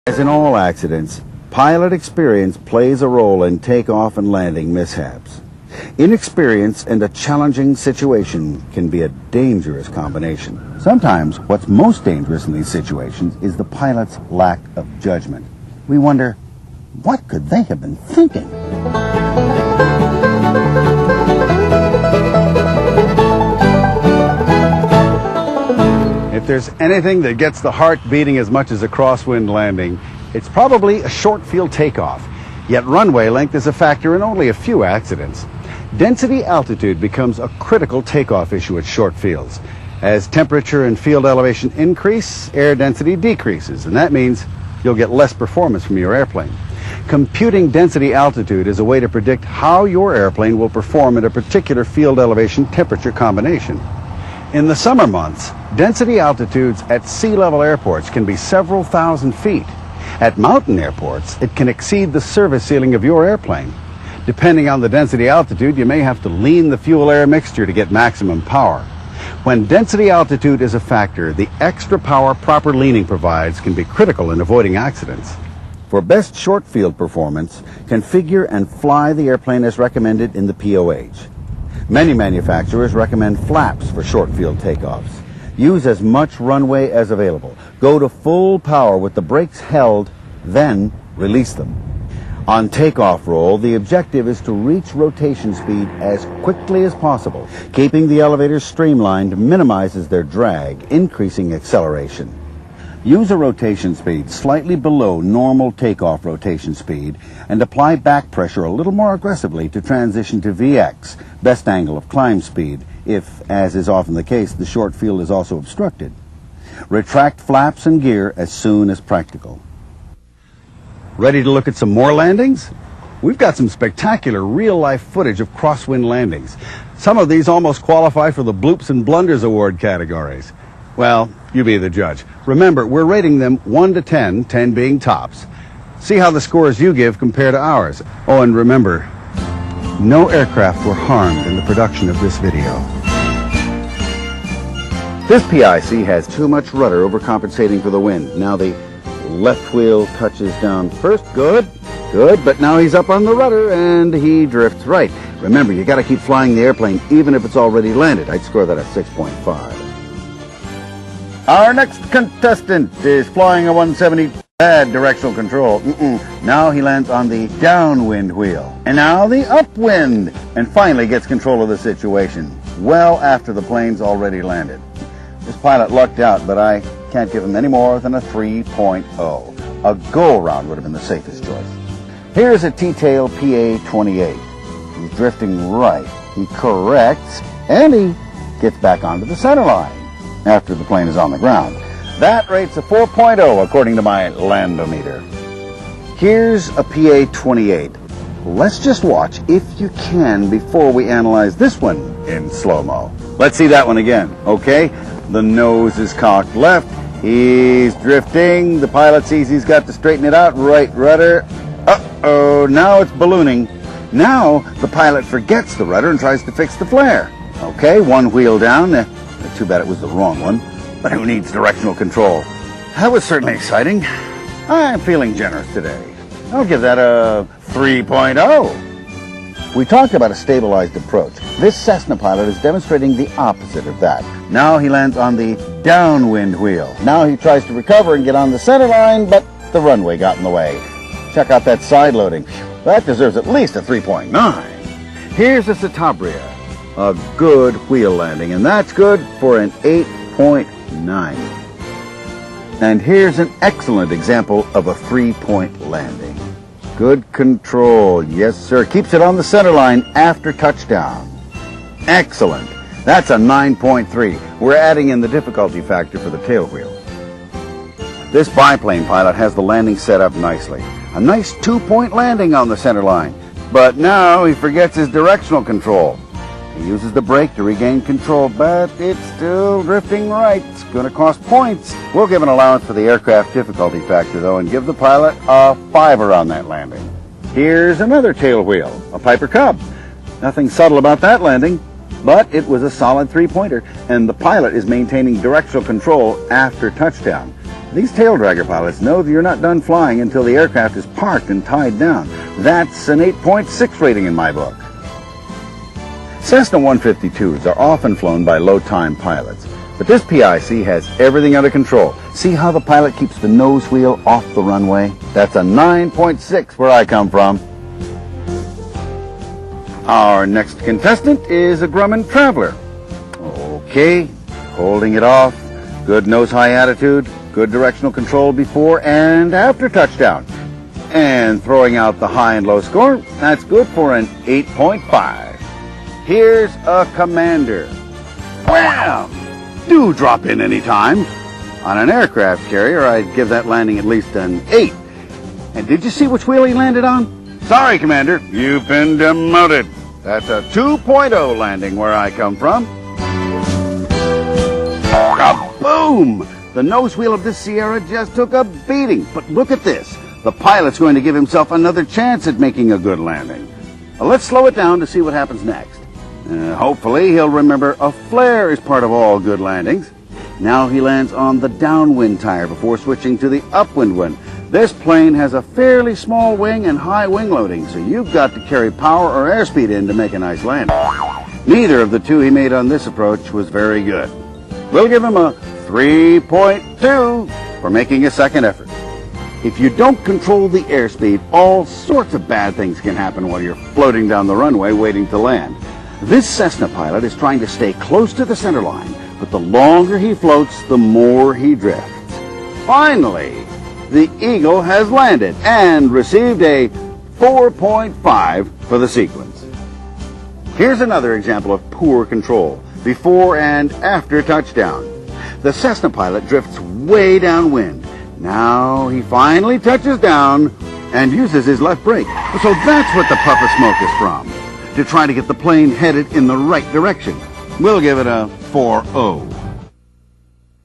As in all accidents, pilot experience plays a role in takeoff and landing mishaps. Inexperience and a challenging situation can be a dangerous combination. Sometimes what's most dangerous in these situations is the pilot's lack of judgment. We wonder, what could they have been thinking? If there's anything that gets the heart beating as much as a crosswind landing, it's probably a short field takeoff. Yet runway length is a factor in only a few accidents. Density altitude becomes a critical takeoff issue at short fields. As temperature and field elevation increase, air density decreases, and that means you'll get less performance from your airplane. Computing density altitude is a way to predict how your airplane will perform at a particular field elevation temperature combination. In the summer months, density altitudes at sea level airports can be several thousand feet. At mountain airports, it can exceed the service ceiling of your airplane. Depending on the density altitude, you may have to lean the fuel-air mixture to get maximum power. When density altitude is a factor, the extra power proper leaning provides can be critical in avoiding accidents. For best short field performance, configure and fly the airplane as recommended in the POH. Many manufacturers recommend flaps for short field takeoffs. Use as much runway as available. Go to full power with the brakes held, then release them. On takeoff roll, the objective is to reach rotation speed as quickly as possible. Keeping the elevators streamlined minimizes their drag, increasing acceleration. Use a rotation speed slightly below normal takeoff rotation speed and apply back pressure a little more aggressively to transition to VX, best angle of climb speed, if, as is often the case, the short field is also obstructed. Retract flaps and gear as soon as practical. Ready to look at some more landings? We've got some spectacular real-life footage of crosswind landings. Some of these almost qualify for the Bloops and Blunders Award categories. Well, you be the judge. Remember, we're rating them 1 to 10, 10 being tops. See how the scores you give compare to ours. Oh, and remember, no aircraft were harmed in the production of this video. This PIC has too much rudder overcompensating for the wind. Now the left wheel touches down first. Good, but now he's up on the rudder and he drifts right. Remember, you got to keep flying the airplane even if it's already landed. I'd score that at 6.5. Our next contestant is flying a 170, bad directional control. Now he lands on the downwind wheel. And now the upwind. And finally gets control of the situation, well after the plane's already landed. This pilot lucked out, but I can't give him any more than a 3.0. A go-around would have been the safest choice. Here's a T-tail PA-28. He's drifting right. He corrects, and he gets back onto the center line after the plane is on the ground. That rates a 4.0 according to my landometer. Here's a PA-28. Let's just watch, if you can, before we analyze this one in slow-mo. Let's see that one again, okay? The nose is cocked left. He's drifting. The pilot sees he's got to straighten it out. Right rudder. Uh-oh, now it's ballooning. Now the pilot forgets the rudder and tries to fix the flare. Okay, one wheel down. Too bad it was the wrong one, but who needs directional control? That was certainly exciting. I'm feeling generous today. I'll give that a 3.0. We talked about a stabilized approach. This Cessna pilot is demonstrating the opposite of that. Now he lands on the downwind wheel. Now he tries to recover and get on the center line, but the runway got in the way. Check out that side loading. That deserves at least a 3.9. Here's a Citabria. A good wheel landing, and that's good for an 8.9. And here's an excellent example of a 3-point landing. Good control, yes sir. Keeps it on the center line after touchdown. Excellent. That's a 9.3. We're adding in the difficulty factor for the tail wheel. This biplane pilot has the landing set up nicely. A nice 2-point landing on the center line. But now he forgets his directional control. He uses the brake to regain control, but it's still drifting right. It's going to cost points. We'll give an allowance for the aircraft difficulty factor, though, and give the pilot a 5er on that landing. Here's another tail wheel, a Piper Cub. Nothing subtle about that landing, but it was a solid 3-pointer, and the pilot is maintaining directional control after touchdown. These tail dragger pilots know that you're not done flying until the aircraft is parked and tied down. That's an 8.6 rating in my book. Cessna 152s are often flown by low-time pilots, but this PIC has everything under control. See how the pilot keeps the nose wheel off the runway? That's a 9.6 where I come from. Our next contestant is a Grumman Traveler. Okay, holding it off, good nose-high attitude, good directional control before and after touchdown. And throwing out the high and low score, that's good for an 8.5. Here's a Commander. Wham! Do drop in any time. On an aircraft carrier, I'd give that landing at least an 8. And did you see which wheel he landed on? Sorry, Commander, you've been demoted. That's a 2.0 landing where I come from. Kaboom! The nose wheel of this Sierra just took a beating. But look at this. The pilot's going to give himself another chance at making a good landing. Let's slow it down to see what happens next. Hopefully he'll remember a flare is part of all good landings. Now he lands on the downwind tire before switching to the upwind one. This plane has a fairly small wing and high wing loading, so you've got to carry power or airspeed in to make a nice landing. Neither of the two he made on this approach was very good. We'll give him a 3.2 for making a second effort. If you don't control the airspeed, all sorts of bad things can happen while you're floating down the runway waiting to land. This Cessna pilot is trying to stay close to the center line, but the longer he floats, the more he drifts. Finally, the Eagle has landed and received a 4.5 for the sequence. Here's another example of poor control before and after touchdown. The Cessna pilot drifts way downwind. Now he finally touches down and uses his left brake. So that's what the puff of smoke is from, to try to get the plane headed in the right direction. We'll give it a 4.0.